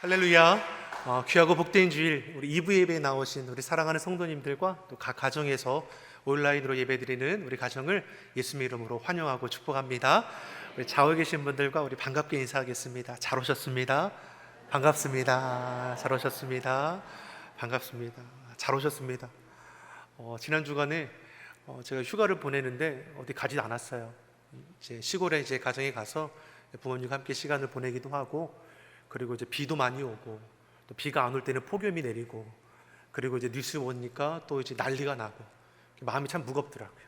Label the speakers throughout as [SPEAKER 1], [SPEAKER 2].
[SPEAKER 1] 할렐루야. 귀하고 복된 주일 우리 2부 예배에 나오신 우리 사랑하는 성도님들과 또 각 가정에서 온라인으로 예배드리는 우리 가정을 예수님의 이름으로 환영하고 축복합니다. 우리 좌우에 계신 분들과 우리 반갑게 인사하겠습니다. 잘 오셨습니다. 반갑습니다. 잘 오셨습니다. 반갑습니다. 잘 오셨습니다. 지난 주간에 제가 휴가를 보내는데 어디 가지 않았어요. 이제 시골에 이제 가정에 가서 부모님과 함께 시간을 보내기도 하고, 그리고 이제 비도 많이 오고, 또 비가 안 올 때는 폭염이 내리고, 그리고 이제 뉴스 오니까 또 이제 난리가 나고, 마음이 참 무겁더라고요.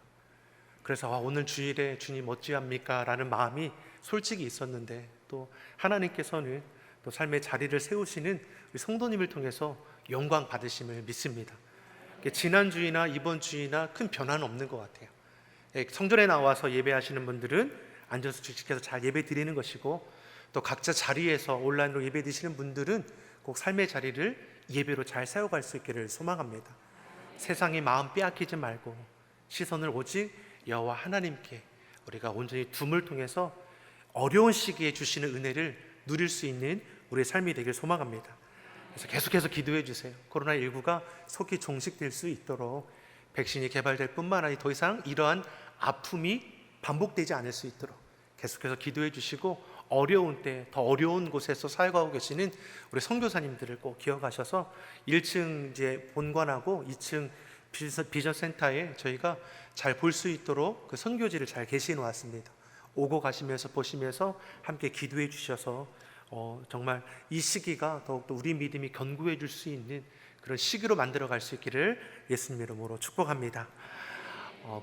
[SPEAKER 1] 그래서 오늘 주일에 주님 어찌합니까? 라는 마음이 솔직히 있었는데, 또 하나님께서는 또 삶의 자리를 세우시는 우리 성도님을 통해서 영광 받으심을 믿습니다. 지난 주이나 이번 주이나 큰 변화는 없는 것 같아요. 성전에 나와서 예배하시는 분들은 앉아서 주식해서 잘 예배 드리는 것이고, 또 각자 자리에서 온라인으로 예배 드리시는 분들은 꼭 삶의 자리를 예배로 잘 세워갈 수 있기를 소망합니다. 세상의 마음 빼앗기지 말고 시선을 오직 여호와 하나님께 우리가 온전히 둠을 통해서 어려운 시기에 주시는 은혜를 누릴 수 있는 우리의 삶이 되길 소망합니다. 그래서 계속해서 기도해 주세요. 코로나19가 속히 종식될 수 있도록, 백신이 개발될 뿐만 아니라 더 이상 이러한 아픔이 반복되지 않을 수 있도록 계속해서 기도해 주시고, 어려운 때 더 어려운 곳에서 사역하고 계시는 우리 선교사님들을 꼭 기억하셔서 1층 이제 본관하고 2층 비전센터에 저희가 잘 볼 수 있도록 그 선교지를 잘 게시해 놓았습니다. 오고 가시면서 보시면서 함께 기도해 주셔서 정말 이 시기가 더욱더 우리 믿음이 견고해 줄 수 있는 그런 시기로 만들어 갈 수 있기를 예수님 이름으로 축복합니다.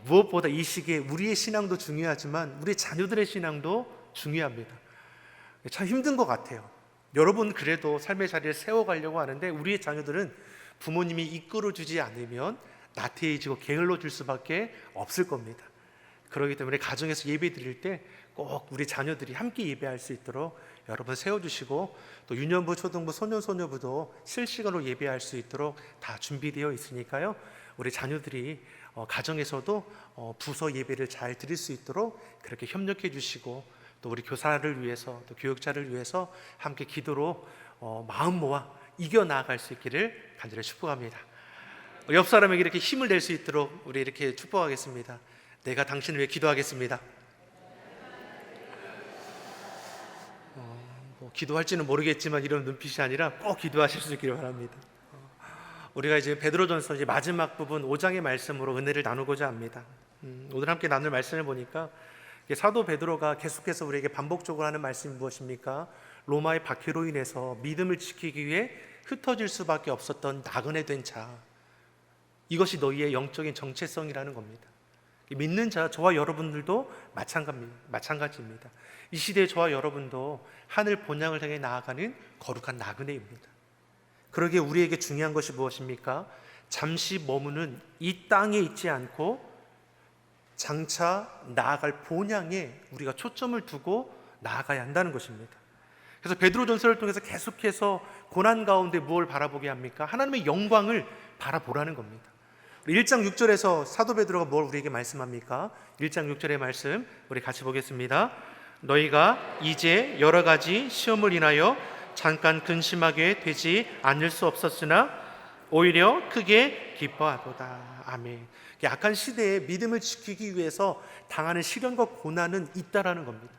[SPEAKER 1] 무엇보다 이 시기에 우리의 신앙도 중요하지만 우리 자녀들의 신앙도 중요합니다. 참 힘든 것 같아요. 여러분 그래도 삶의 자리를 세워가려고 하는데 우리의 자녀들은 부모님이 이끌어주지 않으면 나태해지고 게을러질 수밖에 없을 겁니다. 그렇기 때문에 가정에서 예배 드릴 때 꼭 우리 자녀들이 함께 예배할 수 있도록 여러분 세워주시고, 또 유년부, 초등부, 소년소녀부도 실시간으로 예배할 수 있도록 다 준비되어 있으니까요, 우리 자녀들이 가정에서도 부서 예배를 잘 드릴 수 있도록 그렇게 협력해 주시고, 또 우리 교사를 위해서 또 교육자를 위해서 함께 기도로 마음 모아 이겨나갈 수 있기를 간절히 축복합니다. 옆 사람에게 이렇게 힘을 낼 수 있도록 우리 이렇게 축복하겠습니다. 내가 당신을 위해 기도하겠습니다. 기도할지는 모르겠지만 이런 눈빛이 아니라 꼭 기도하실 수 있기를 바랍니다. 우리가 이제 베드로전서 이제 마지막 부분 5장의 말씀으로 은혜를 나누고자 합니다. 오늘 함께 나눌 말씀을 보니까 사도 베드로가 계속해서 우리에게 반복적으로 하는 말씀이 무엇입니까? 로마의 박해로 인해서 믿음을 지키기 위해 흩어질 수밖에 없었던 나그네 된 자, 이것이 너희의 영적인 정체성이라는 겁니다. 믿는 자, 저와 여러분들도 마찬가지입니다. 이 시대에 저와 여러분도 하늘 본향을 향해 나아가는 거룩한 나그네입니다. 그러기에 우리에게 중요한 것이 무엇입니까? 잠시 머무는 이 땅에 있지 않고 장차 나아갈 본향에 우리가 초점을 두고 나아가야 한다는 것입니다. 그래서 베드로전서를 통해서 계속해서 고난 가운데 무엇을 바라보게 합니까? 하나님의 영광을 바라보라는 겁니다. 1장 6절에서 사도 베드로가 뭘 우리에게 말씀합니까? 1장 6절의 말씀 우리 같이 보겠습니다. 너희가 이제 여러 가지 시험을 인하여 잠깐 근심하게 되지 않을 수 없었으나 오히려 크게 기뻐하도다. 아멘. 약한 시대에 믿음을 지키기 위해서 당하는 시련과 고난은 있다라는 겁니다.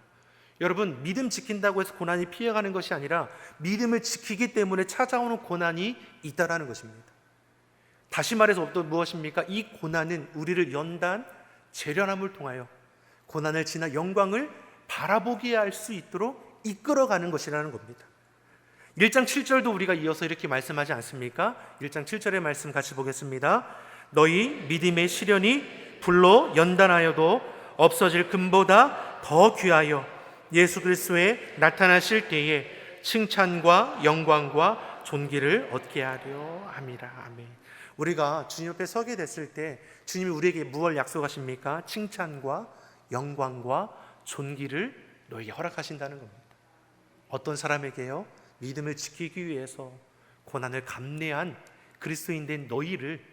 [SPEAKER 1] 여러분, 믿음 지킨다고 해서 고난이 피해가는 것이 아니라 믿음을 지키기 때문에 찾아오는 고난이 있다라는 것입니다. 다시 말해서 또 무엇입니까? 이 고난은 우리를 연단, 재련함을 통하여 고난을 지나 영광을 바라보게 할 수 있도록 이끌어가는 것이라는 겁니다. 1장 7절도 우리가 이어서 이렇게 말씀하지 않습니까? 1장 7절의 말씀 같이 보겠습니다. 너희 믿음의 시련이 불로 연단하여도 없어질 금보다 더 귀하여 예수 그리스도에 나타나실 때에 칭찬과 영광과 존귀를 얻게 하려 함이라. 아멘. 우리가 주님 앞에 서게 됐을 때 주님이 우리에게 무엇을 약속하십니까? 칭찬과 영광과 존귀를 너희에게 허락하신다는 겁니다. 어떤 사람에게요? 믿음을 지키기 위해서 고난을 감내한 그리스도인 된 너희를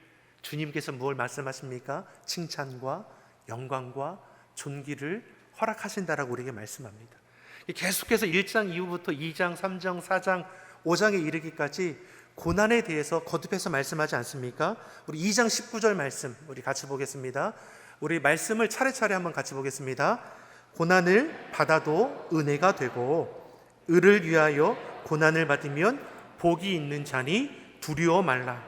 [SPEAKER 1] 주님께서 무엇을 말씀하십니까? 칭찬과 영광과 존귀를 허락하신다라고 우리에게 말씀합니다. 계속해서 1장 이후부터 2장, 3장, 4장, 5장에 이르기까지 고난에 대해서 거듭해서 말씀하지 않습니까? 우리 2장 19절 말씀 우리 같이 보겠습니다. 우리 말씀을 차례차례 한번 같이 보겠습니다. 고난을 받아도 은혜가 되고 의를 위하여 고난을 받으면 복이 있는 자니 두려워 말라.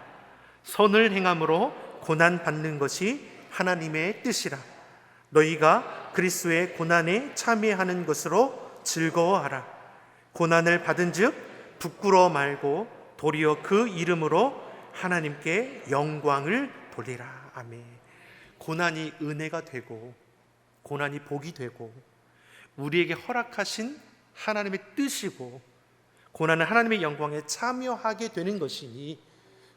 [SPEAKER 1] 선을 행함으로 고난 받는 것이 하나님의 뜻이라. 너희가 그리스도의 고난에 참여하는 것으로 즐거워하라. 고난을 받은즉 부끄러워 말고 도리어 그 이름으로 하나님께 영광을 돌리라. 아멘. 고난이 은혜가 되고 고난이 복이 되고 우리에게 허락하신 하나님의 뜻이고 고난은 하나님의 영광에 참여하게 되는 것이니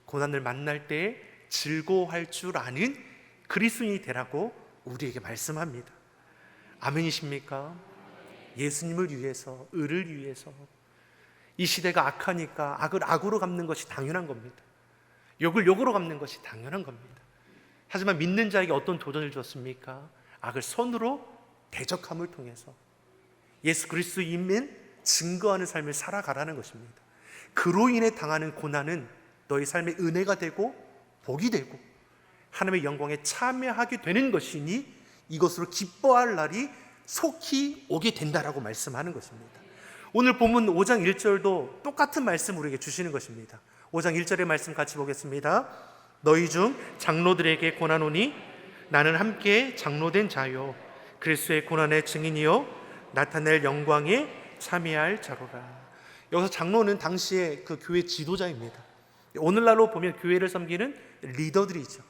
[SPEAKER 1] 고난을 만날 때 즐거워할 줄 아는 그리스도인이 되라고 우리에게 말씀합니다. 아멘이십니까? 예수님을 위해서, 의를 위해서. 이 시대가 악하니까 악을 악으로 갚는 것이 당연한 겁니다. 욕을 욕으로 갚는 것이 당연한 겁니다. 하지만 믿는 자에게 어떤 도전을 줬습니까? 악을 선으로 대적함을 통해서 예수 그리스도임을 증거하는 삶을 살아가라는 것입니다. 그로 인해 당하는 고난은 너희 삶의 은혜가 되고 복이 되고 하나님의 영광에 참여하게 되는 것이니 이것으로 기뻐할 날이 속히 오게 된다라고 말씀하는 것입니다. 오늘 본문 5장 1절도 똑같은 말씀 우리에게 주시는 것입니다. 5장 1절의 말씀 같이 보겠습니다. 너희 중 장로들에게 고난오니 나는 함께 장로된 자요 그리스도의 고난의 증인이요 나타낼 영광에 참여할 자로라. 여기서 장로는 당시의 그 교회 지도자입니다. 오늘날로 보면 교회를 섬기는 리더들이죠.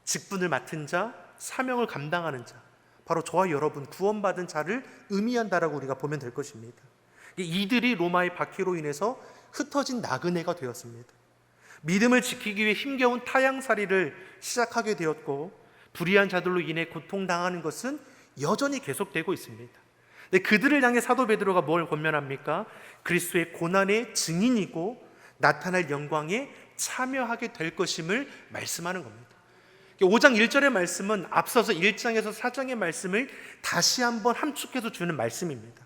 [SPEAKER 1] 직분을 맡은 자, 사명을 감당하는 자, 바로 저와 여러분 구원받은 자를 의미한다라고 우리가 보면 될 것입니다. 이들이 로마의 박해로 인해서 흩어진 나그네가 되었습니다. 믿음을 지키기 위해 힘겨운 타향살이를 시작하게 되었고 불의한 자들로 인해 고통당하는 것은 여전히 계속되고 있습니다. 근데 그들을 향해 사도 베드로가 뭘 권면합니까? 그리스도의 고난의 증인이고 나타날 영광에 참여하게 될 것임을 말씀하는 겁니다. 5장 1절의 말씀은 앞서서 1장에서 4장의 말씀을 다시 한번 함축해서 주는 말씀입니다.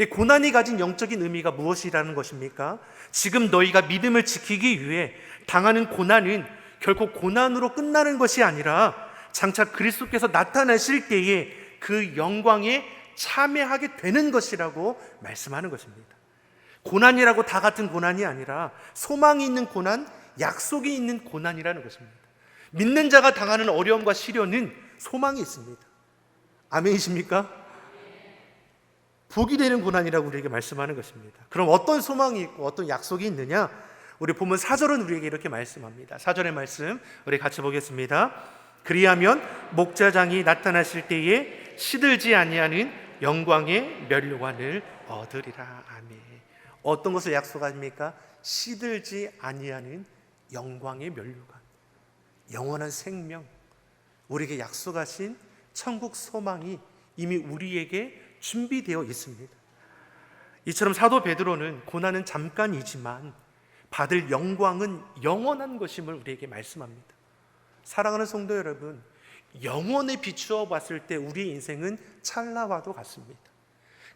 [SPEAKER 1] 고난이 가진 영적인 의미가 무엇이라는 것입니까? 지금 너희가 믿음을 지키기 위해 당하는 고난은 결코 고난으로 끝나는 것이 아니라 장차 그리스도께서 나타나실 때에 그 영광에 참여하게 되는 것이라고 말씀하는 것입니다. 고난이라고 다 같은 고난이 아니라 소망이 있는 고난, 약속이 있는 고난이라는 것입니다. 믿는 자가 당하는 어려움과 시련은 소망이 있습니다. 아멘이십니까? 복이 되는 고난이라고 우리에게 말씀하는 것입니다. 그럼 어떤 소망이 있고 어떤 약속이 있느냐? 우리 본문 4절은 우리에게 이렇게 말씀합니다. 4절의 말씀 우리 같이 보겠습니다. 그리하면 목자장이 나타나실 때에 시들지 아니하는 영광의 면류관을 얻으리라. 아멘. 어떤 것을 약속합니까? 시들지 아니하는 영광의 면류관, 영원한 생명, 우리에게 약속하신 천국 소망이 이미 우리에게 준비되어 있습니다. 이처럼 사도 베드로는 고난은 잠깐이지만 받을 영광은 영원한 것임을 우리에게 말씀합니다. 사랑하는 성도 여러분, 영원에 비추어 봤을 때 우리의 인생은 찰나와도 같습니다.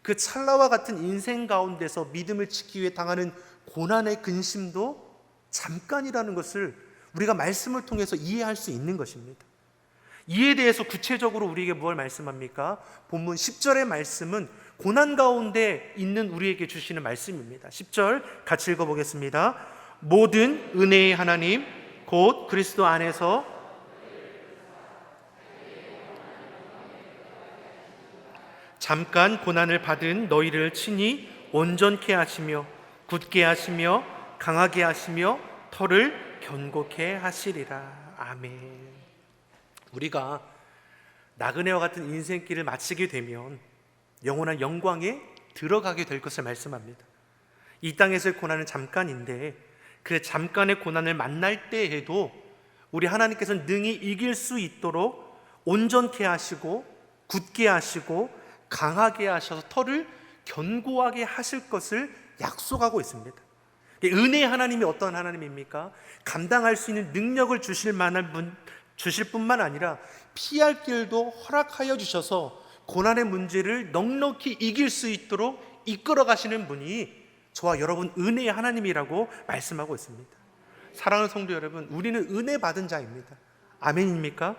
[SPEAKER 1] 그 찰나와 같은 인생 가운데서 믿음을 지키기 위해 당하는 고난의 근심도 잠깐이라는 것을 우리가 말씀을 통해서 이해할 수 있는 것입니다. 이에 대해서 구체적으로 우리에게 무엇을 말씀합니까? 본문 10절의 말씀은 고난 가운데 있는 우리에게 주시는 말씀입니다. 10절 같이 읽어보겠습니다. 모든 은혜의 하나님 곧 그리스도 안에서 잠깐 고난을 받은 너희를 친히 온전케 하시며 굳게 하시며 강하게 하시며 터를 견고케 하시리라. 아멘. 우리가 나그네와 같은 인생길을 마치게 되면 영원한 영광에 들어가게 될 것을 말씀합니다. 이 땅에서의 고난은 잠깐인데 그 잠깐의 고난을 만날 때에도 우리 하나님께서는 능히 이길 수 있도록 온전케 하시고 굳게 하시고 강하게 하셔서 터를 견고하게 하실 것을 약속하고 있습니다. 은혜의 하나님이 어떤 하나님입니까? 감당할 수 있는 능력을 주실 뿐만 아니라 피할 길도 허락하여 주셔서 고난의 문제를 넉넉히 이길 수 있도록 이끌어 가시는 분이 저와 여러분 은혜의 하나님이라고 말씀하고 있습니다. 사랑하는 성도 여러분, 우리는 은혜 받은 자입니다. 아멘입니까?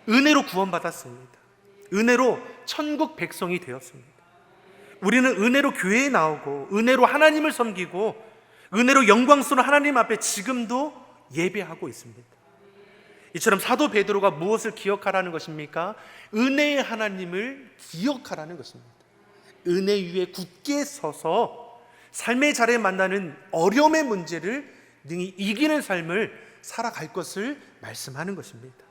[SPEAKER 1] 은혜로 구원받았습니다. 은혜로 천국 백성이 되었습니다. 우리는 은혜로 교회에 나오고 은혜로 하나님을 섬기고 은혜로 영광스러운 하나님 앞에 지금도 예배하고 있습니다. 이처럼 사도 베드로가 무엇을 기억하라는 것입니까? 은혜의 하나님을 기억하라는 것입니다. 은혜 위에 굳게 서서 삶의 자리에 만나는 어려움의 문제를 능히 이기는 삶을 살아갈 것을 말씀하는 것입니다.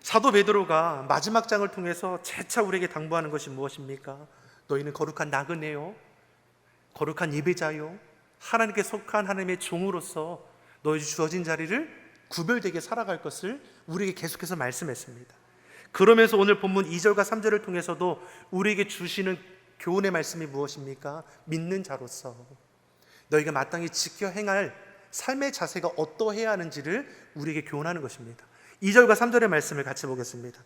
[SPEAKER 1] 사도 베드로가 마지막 장을 통해서 재차 우리에게 당부하는 것이 무엇입니까? 너희는 거룩한 나그네요, 거룩한 예배자요, 하나님께 속한 하나님의 종으로서 너희 주어진 자리를 구별되게 살아갈 것을 우리에게 계속해서 말씀했습니다. 그러면서 오늘 본문 2절과 3절을 통해서도 우리에게 주시는 교훈의 말씀이 무엇입니까? 믿는 자로서 너희가 마땅히 지켜 행할 삶의 자세가 어떠해야 하는지를 우리에게 교훈하는 것입니다. 2절과 3절의 말씀을 같이 보겠습니다.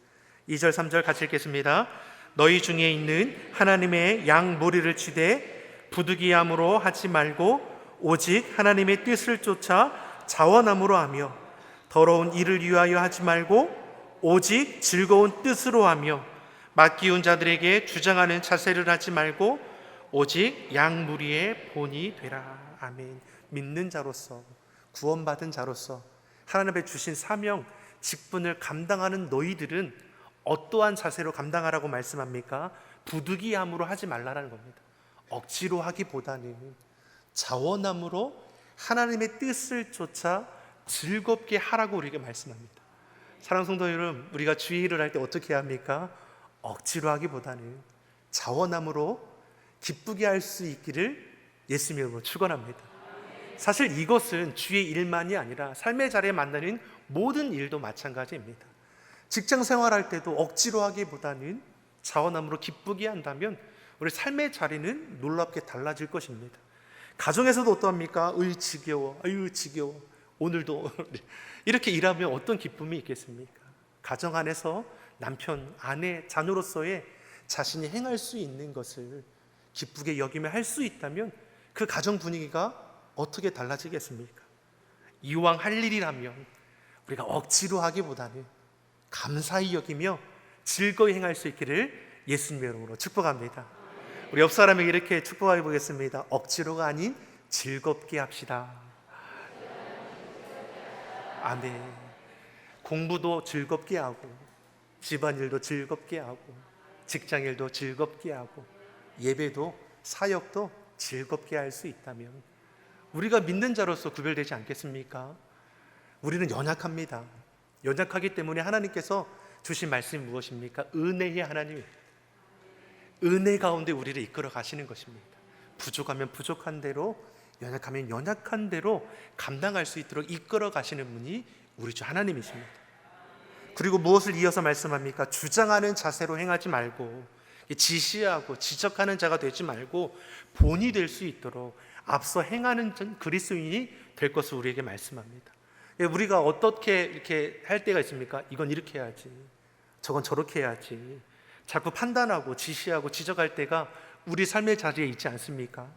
[SPEAKER 1] 2절 3절 같이 읽겠습니다. 너희 중에 있는 하나님의 양 무리를 치되 부득이함으로 하지 말고 오직 하나님의 뜻을 쫓아 자원함으로 하며 더러운 일을 위하여 하지 말고 오직 즐거운 뜻으로 하며 맡기운 자들에게 주장하는 자세를 하지 말고 오직 양 무리의 본이 되라. 아멘. 믿는 자로서, 구원받은 자로서 하나님 앞에 주신 사명, 직분을 감당하는 너희들은 어떠한 자세로 감당하라고 말씀합니까? 부득이함으로 하지 말라라는 겁니다. 억지로 하기보다는 자원함으로 하나님의 뜻을 쫓아 즐겁게 하라고 우리에게 말씀합니다. 사랑하는 성도 여러분, 우리가 주일을 할 때 어떻게 해야 합니까? 억지로 하기보다는 자원함으로 기쁘게 할 수 있기를 예수님의 이름으로 축원합니다. 사실 이것은 주의 일만이 아니라 삶의 자리에 만나는 모든 일도 마찬가지입니다. 직장 생활할 때도 억지로 하기보다는 자원함으로 기쁘게 한다면 우리 삶의 자리는 놀랍게 달라질 것입니다. 가정에서도 어떠합니까? 지겨워, 지겨워, 오늘도 이렇게 일하면 어떤 기쁨이 있겠습니까? 가정 안에서 남편, 아내, 자녀로서의 자신이 행할 수 있는 것을 기쁘게 여기며 할 수 있다면 그 가정 분위기가 어떻게 달라지겠습니까? 이왕 할 일이라면 우리가 억지로 하기보다는 감사히 여기며 즐거이 행할 수 있기를 예수님의 이름으로 축복합니다. 우리 옆 사람에게 이렇게 축복해 보겠습니다. 억지로가 아닌 즐겁게 합시다. 아멘. 공부도 즐겁게 하고 집안일도 즐겁게 하고 직장일도 즐겁게 하고 예배도 사역도 즐겁게 할 수 있다면 우리가 믿는 자로서 구별되지 않겠습니까? 우리는 연약합니다. 연약하기 때문에 하나님께서 주신 말씀이 무엇입니까? 은혜의 하나님입니다. 은혜 가운데 우리를 이끌어 가시는 것입니다. 부족하면 부족한 대로, 연약하면 연약한 대로 감당할 수 있도록 이끌어 가시는 분이 우리 주 하나님이십니다. 그리고 무엇을 이어서 말씀합니까? 주장하는 자세로 행하지 말고 지시하고 지적하는 자가 되지 말고 본이 될 수 있도록 앞서 행하는 그리스도인이 될 것을 우리에게 말씀합니다. 우리가 어떻게 이렇게 할 때가 있습니까? 이건 이렇게 해야지, 저건 저렇게 해야지, 자꾸 판단하고 지시하고 지적할 때가 우리 삶의 자리에 있지 않습니까?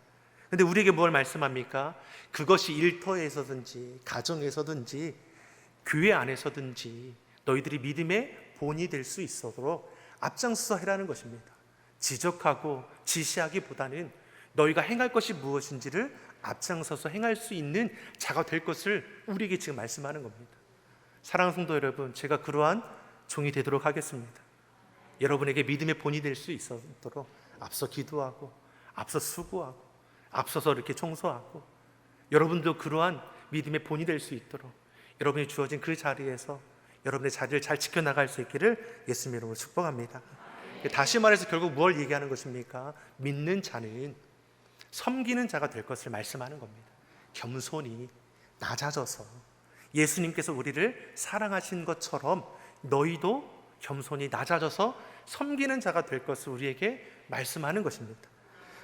[SPEAKER 1] 근데 우리에게 뭘 말씀합니까? 그것이 일터에서든지 가정에서든지 교회 안에서든지 너희들이 믿음의 본이 될 수 있도록 앞장서서 해라는 것입니다. 지적하고 지시하기보다는 너희가 행할 것이 무엇인지를 앞장서서 행할 수 있는 자가 될 것을 우리에게 지금 말씀하는 겁니다. 사랑하는 성도 여러분, 제가 그러한 종이 되도록 하겠습니다. 여러분에게 믿음의 본이 될 수 있도록 앞서 기도하고 앞서 수고하고 앞서서 이렇게 청소하고 여러분도 그러한 믿음의 본이 될 수 있도록 여러분이 주어진 그 자리에서 여러분의 자리를 잘 지켜나갈 수 있기를 예수님의 이름으로 축복합니다. 다시 말해서 결국 뭘 얘기하는 것입니까? 믿는 자는 섬기는 자가 될 것을 말씀하는 겁니다. 겸손히 낮아져서 예수님께서 우리를 사랑하신 것처럼 너희도 겸손히 낮아져서 섬기는 자가 될 것을 우리에게 말씀하는 것입니다.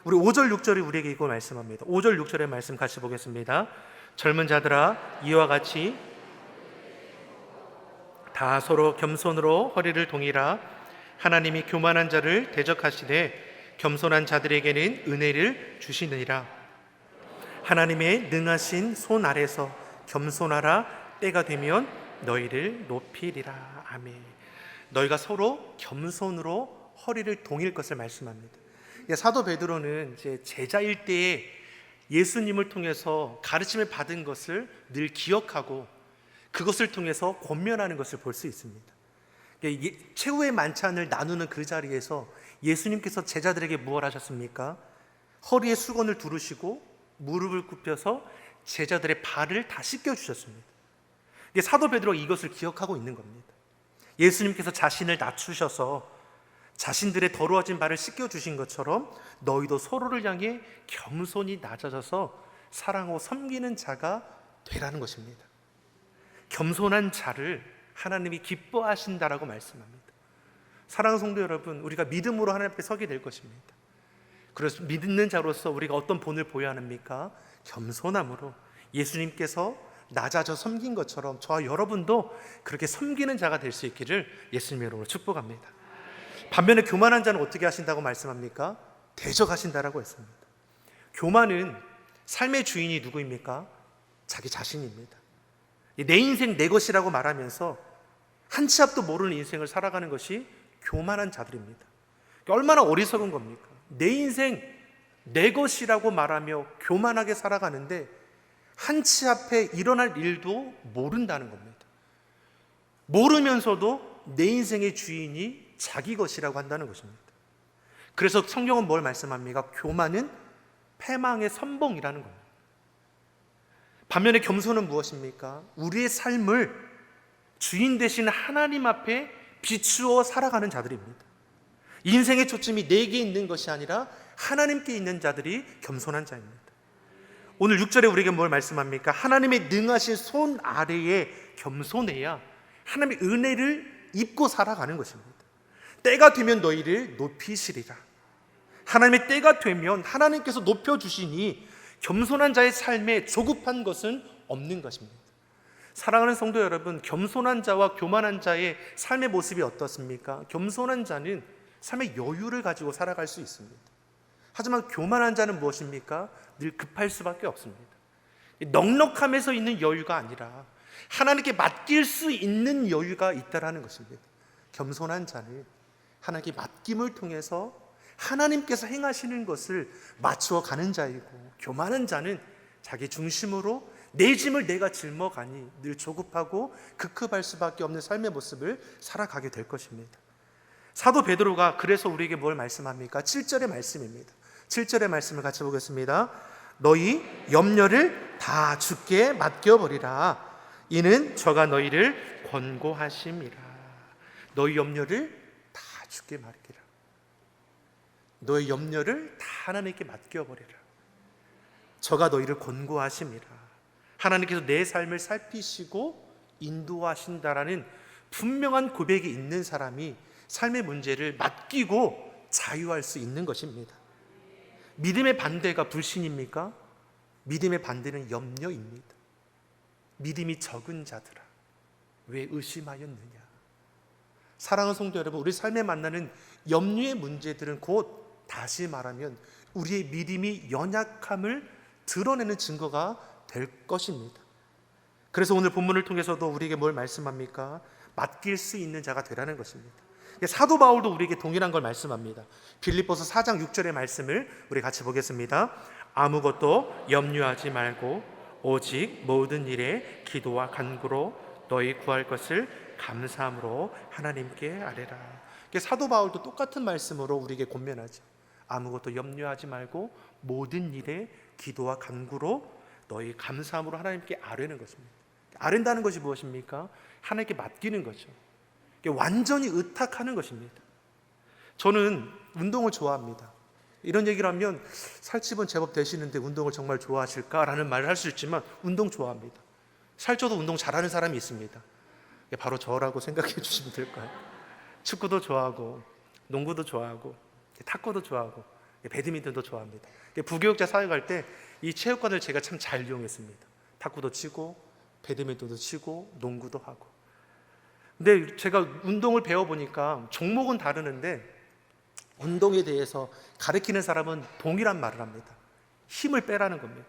[SPEAKER 1] 우리 5절 6절이 우리에게 이거 말씀합니다. 5절 6절의 말씀 같이 보겠습니다. 젊은 자들아 이와 같이 다 서로 겸손으로 허리를 동이라. 하나님이 교만한 자를 대적하시되 겸손한 자들에게는 은혜를 주시느니라. 하나님의 능하신 손 아래서 겸손하라. 때가 되면 너희를 높이리라. 아멘. 너희가 서로 겸손으로 허리를 동일 것을 말씀합니다. 사도 베드로는 이제 제자일 때에 예수님을 통해서 가르침을 받은 것을 늘 기억하고 그것을 통해서 권면하는 것을 볼 수 있습니다. 최후의 만찬을 나누는 그 자리에서 예수님께서 제자들에게 무엇 하셨습니까? 허리에 수건을 두르시고 무릎을 굽혀서 제자들의 발을 다 씻겨주셨습니다. 사도 베드로가 이것을 기억하고 있는 겁니다. 예수님께서 자신을 낮추셔서 자신들의 더러워진 발을 씻겨주신 것처럼 너희도 서로를 향해 겸손히 낮아져서 사랑하고 섬기는 자가 되라는 것입니다. 겸손한 자를 하나님이 기뻐하신다라고 말씀합니다. 사랑하는 성도 여러분, 우리가 믿음으로 하나님 앞에 서게 될 것입니다. 그래서 믿는 자로서 우리가 어떤 본을 보여야 합니까? 겸손함으로 예수님께서 낮아져 섬긴 것처럼 저와 여러분도 그렇게 섬기는 자가 될 수 있기를 예수님의 이름으로 축복합니다. 반면에 교만한 자는 어떻게 하신다고 말씀합니까? 대적하신다라고 했습니다. 교만은 삶의 주인이 누구입니까? 자기 자신입니다. 내 인생 내 것이라고 말하면서 한 치 앞도 모르는 인생을 살아가는 것이 교만한 자들입니다. 얼마나 어리석은 겁니까? 내 인생 내 것이라고 말하며 교만하게 살아가는데 한 치 앞에 일어날 일도 모른다는 겁니다. 모르면서도 내 인생의 주인이 자기 것이라고 한다는 것입니다. 그래서 성경은 뭘 말씀합니까? 교만은 패망의 선봉이라는 겁니다. 반면에 겸손은 무엇입니까? 우리의 삶을 주인 되신 하나님 앞에 비추어 살아가는 자들입니다. 인생의 초점이 내게 있는 것이 아니라 하나님께 있는 자들이 겸손한 자입니다. 오늘 6절에 우리에게 뭘 말씀합니까? 하나님의 능하신 손 아래에 겸손해야 하나님의 은혜를 입고 살아가는 것입니다. 때가 되면 너희를 높이시리라. 하나님의 때가 되면 하나님께서 높여주시니 겸손한 자의 삶에 조급한 것은 없는 것입니다. 사랑하는 성도 여러분, 겸손한 자와 교만한 자의 삶의 모습이 어떻습니까? 겸손한 자는 삶의 여유를 가지고 살아갈 수 있습니다. 하지만 교만한 자는 무엇입니까? 늘 급할 수밖에 없습니다. 넉넉함에서 있는 여유가 아니라 하나님께 맡길 수 있는 여유가 있다라는 것입니다. 겸손한 자는 하나님께 맡김을 통해서 하나님께서 행하시는 것을 맞추어 가는 자이고, 교만한 자는 자기 중심으로 내 짐을 내가 짊어가니 늘 조급하고 급급할 수밖에 없는 삶의 모습을 살아가게 될 것입니다. 사도 베드로가 그래서 우리에게 뭘 말씀합니까? 7절의 말씀입니다. 7절의 말씀을 같이 보겠습니다. 너희 염려를 다 주께 맡겨버리라. 이는 저가 너희를 권고하심이라. 너희 염려를 다 주께 맡기라. 너희 염려를 다 하나님께 맡겨버리라. 저가 너희를 권고하심이라. 하나님께서 내 삶을 살피시고 인도하신다라는 분명한 고백이 있는 사람이 삶의 문제를 맡기고 자유할 수 있는 것입니다. 믿음의 반대가 불신입니까? 믿음의 반대는 염려입니다. 믿음이 적은 자들아, 왜 의심하였느냐? 사랑하는 성도 여러분, 우리 삶에 만나는 염려의 문제들은 곧 다시 말하면 우리의 믿음이 연약함을 드러내는 증거가 될 것입니다. 그래서 오늘 본문을 통해서도 우리에게 뭘 말씀합니까? 맡길 수 있는 자가 되라는 것입니다. 사도 바울도 우리에게 동일한 걸 말씀합니다. 빌립보서 4장 6절의 말씀을 우리 같이 보겠습니다. 아무것도 염려하지 말고 오직 모든 일에 기도와 간구로 너희 구할 것을 감사함으로 하나님께 아뢰라. 사도 바울도 똑같은 말씀으로 우리에게 권면하죠. 아무것도 염려하지 말고 모든 일에 기도와 간구로 너희 감사함으로 하나님께 아뢰는 것입니다. 아뢰다는 것이 무엇입니까? 하나님께 맡기는 거죠. 완전히 의탁하는 것입니다. 저는 운동을 좋아합니다. 이런 얘기를 하면 살집은 제법 되시는데 운동을 정말 좋아하실까라는 말을 할 수 있지만 운동 좋아합니다. 살쪄도 운동 잘하는 사람이 있습니다. 바로 저라고 생각해 주시면 될 거예요. 축구도 좋아하고 농구도 좋아하고 탁구도 좋아하고 배드민턴도 좋아합니다. 부교육자 사회 갈 때 이 체육관을 제가 참 잘 이용했습니다. 탁구도 치고 배드민턴도 치고 농구도 하고. 근데 제가 운동을 배워보니까 종목은 다르는데 운동에 대해서 가르치는 사람은 동일한 말을 합니다. 힘을 빼라는 겁니다.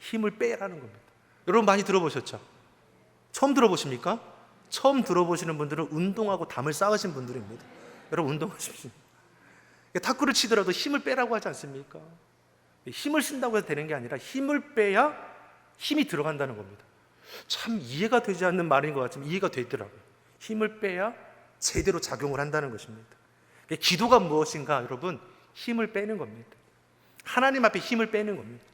[SPEAKER 1] 힘을 빼라는 겁니다. 여러분 많이 들어보셨죠? 처음 들어보십니까? 처음 들어보시는 분들은 운동하고 담을 쌓으신 분들입니다. 여러분 운동하십시오. 탁구를 치더라도 힘을 빼라고 하지 않습니까? 힘을 쓴다고 해서 되는 게 아니라 힘을 빼야 힘이 들어간다는 겁니다. 참 이해가 되지 않는 말인 것 같지만 이해가 되더라고요. 힘을 빼야 제대로 작용을 한다는 것입니다. 기도가 무엇인가? 여러분, 힘을 빼는 겁니다. 하나님 앞에 힘을 빼는 겁니다.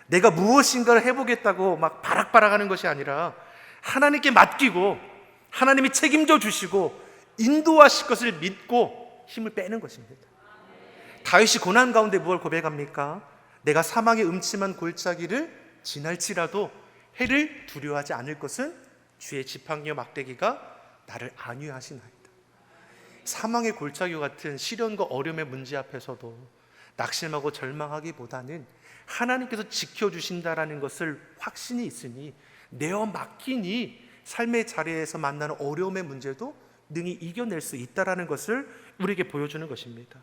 [SPEAKER 1] 내가 무엇인가를 해보겠다고 막 바락바락 하는 것이 아니라 하나님께 맡기고 하나님이 책임져 주시고 인도하실 것을 믿고 힘을 빼는 것입니다. 다윗이 고난 가운데 무엇을 고백합니까? 내가 사망의 음침한 골짜기를 지날지라도 해를 두려워하지 않을 것은 주의 지팡이와 막대기가 나를 안위하시나이다. 사망의 골짜기 같은 시련과 어려움의 문제 앞에서도 낙심하고 절망하기보다는 하나님께서 지켜주신다라는 것을 확신이 있으니 내어 맡기니 삶의 자리에서 만나는 어려움의 문제도 능히 이겨낼 수 있다라는 것을 우리에게 보여주는 것입니다.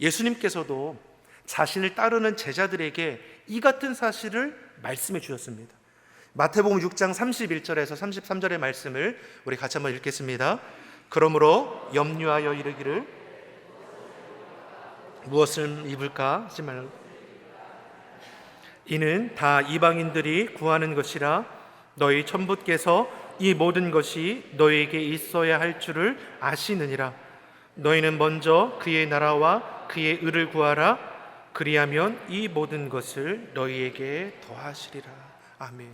[SPEAKER 1] 예수님께서도 자신을 따르는 제자들에게 이 같은 사실을 말씀해 주셨습니다. 마태복음 6장 31절에서 33절의 말씀을 우리 같이 한번 읽겠습니다. 그러므로 염려하여 이르기를 무엇을 입을까 하지 말라. 이는 다 이방인들이 구하는 것이라 너희 천부께서 이 모든 것이 너희에게 있어야 할 줄을 아시느니라. 너희는 먼저 그의 나라와 그의 의를 구하라. 그리하면 이 모든 것을 너희에게 더하시리라. 아멘.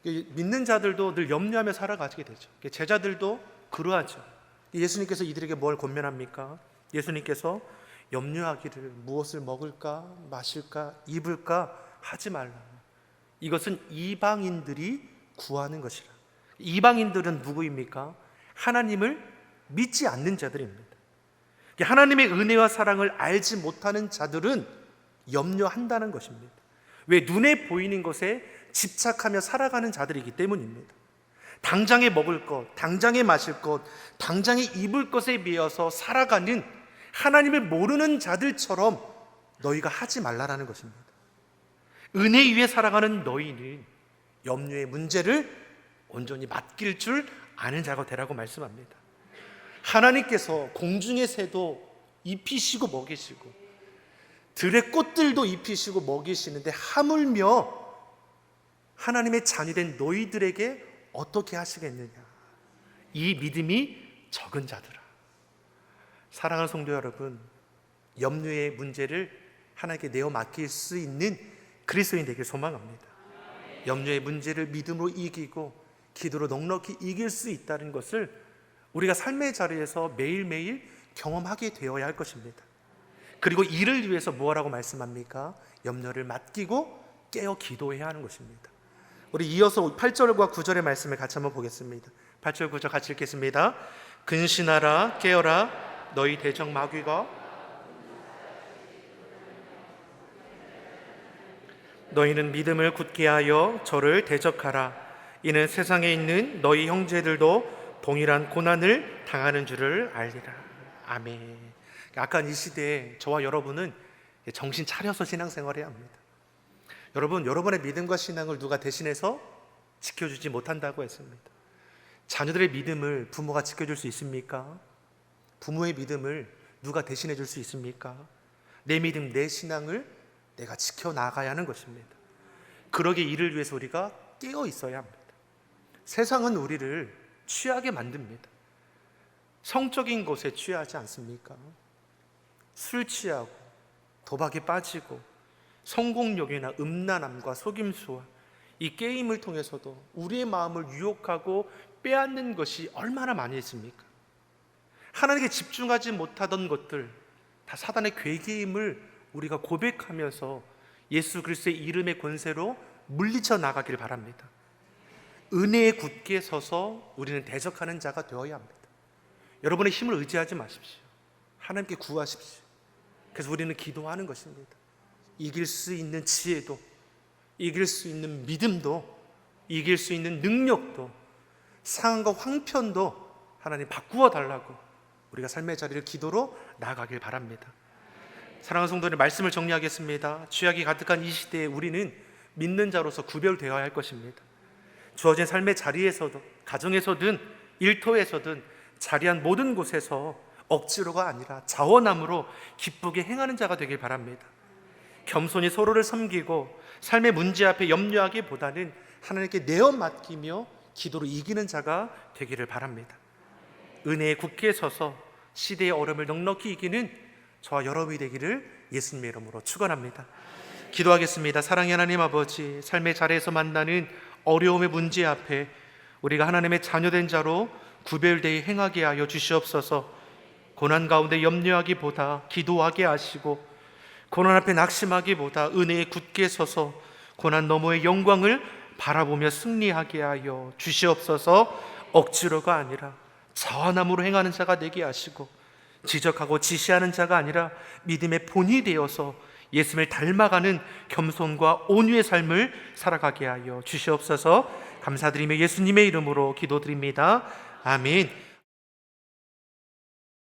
[SPEAKER 1] 믿는 자들도 늘 염려하며 살아가게 되죠. 제자들도 그러하죠. 예수님께서 이들에게 뭘 권면합니까? 예수님께서 염려하기를 무엇을 먹을까, 마실까, 입을까 하지 말라. 이것은 이방인들이 구하는 것이라. 이방인들은 누구입니까? 하나님을 믿지 않는 자들입니다. 하나님의 은혜와 사랑을 알지 못하는 자들은 염려한다는 것입니다. 왜? 눈에 보이는 것에 집착하며 살아가는 자들이기 때문입니다. 당장에 먹을 것, 당장에 마실 것, 당장에 입을 것에 비해서 살아가는 하나님을 모르는 자들처럼 너희가 하지 말라라는 것입니다. 은혜 위에 살아가는 너희는 염려의 문제를 온전히 맡길 줄 아는 자가 되라고 말씀합니다. 하나님께서 공중의 새도 입히시고 먹이시고 들의 꽃들도 입히시고 먹이시는데 하물며 하나님의 자녀된 너희들에게 어떻게 하시겠느냐? 이 믿음이 적은 자들아. 사랑하는 성도 여러분, 염려의 문제를 하나님께 내어 맡길 수 있는 그리스도인 되길 소망합니다. 염려의 문제를 믿음으로 이기고 기도로 넉넉히 이길 수 있다는 것을 우리가 삶의 자리에서 매일매일 경험하게 되어야 할 것입니다. 그리고 이를 위해서 무엇라고 말씀합니까? 염려를 맡기고 깨어 기도해야 하는 것입니다. 우리 이어서 8절과 9절의 말씀을 같이 한번 보겠습니다. 8절 9절 같이 읽겠습니다. 근신하라 깨어라 너희 대적 마귀가 너희는 믿음을 굳게 하여 저를 대적하라. 이는 세상에 있는 너희 형제들도 동일한 고난을 당하는 줄을 알리라. 아멘. 아까 이 시대에 저와 여러분은 정신 차려서 신앙생활해야 합니다. 여러분, 여러분의 믿음과 신앙을 누가 대신해서 지켜주지 못한다고 했습니다. 자녀들의 믿음을 부모가 지켜줄 수 있습니까? 부모의 믿음을 누가 대신해 줄 수 있습니까? 내 믿음, 내 신앙을 내가 지켜나가야 하는 것입니다. 그러기 이를 위해서 우리가 깨어 있어야 합니다. 세상은 우리를 취하게 만듭니다. 성적인 것에 취하지 않습니까? 술 취하고 도박에 빠지고 성공욕이나 음란함과 속임수와 이 게임을 통해서도 우리의 마음을 유혹하고 빼앗는 것이 얼마나 많이 있습니까? 하나님께 집중하지 못하던 것들 다 사단의 괴계임을 우리가 고백하면서 예수 그리스도의 이름의 권세로 물리쳐 나가길 바랍니다. 은혜에 굳게 서서 우리는 대적하는 자가 되어야 합니다. 여러분의 힘을 의지하지 마십시오. 하나님께 구하십시오. 그래서 우리는 기도하는 것입니다. 이길 수 있는 지혜도, 이길 수 있는 믿음도, 이길 수 있는 능력도, 상황과 황편도 하나님 바꾸어 달라고 우리가 삶의 자리를 기도로 나아가길 바랍니다. 사랑하는 성도들, 말씀을 정리하겠습니다. 죄악이 가득한 이 시대에 우리는 믿는 자로서 구별되어야 할 것입니다. 주어진 삶의 자리에서도, 가정에서든 일터에서든 자리한 모든 곳에서 억지로가 아니라 자원함으로 기쁘게 행하는 자가 되길 바랍니다. 겸손히 서로를 섬기고 삶의 문제 앞에 염려하기보다는 하나님께 내어 맡기며 기도로 이기는 자가 되기를 바랍니다. 은혜에 굳게 서서 시대의 어려움을 넉넉히 이기는 저와 여러분이 되기를 예수님의 이름으로 축원합니다. 기도하겠습니다. 사랑의 하나님 아버지, 삶의 자리에서 만나는 어려움의 문제 앞에 우리가 하나님의 자녀된 자로 구별되어 행하게 하여 주시옵소서. 고난 가운데 염려하기보다 기도하게 하시고, 고난 앞에 낙심하기보다 은혜에 굳게 서서 고난 너머의 영광을 바라보며 승리하게 하여 주시옵소서. 억지로가 아니라 자원함으로 행하는 자가 되게 하시고, 지적하고 지시하는 자가 아니라 믿음의 본이 되어서 예수님을 닮아가는 겸손과 온유의 삶을 살아가게 하여 주시옵소서. 감사드리며 예수님의 이름으로 기도드립니다. 아멘.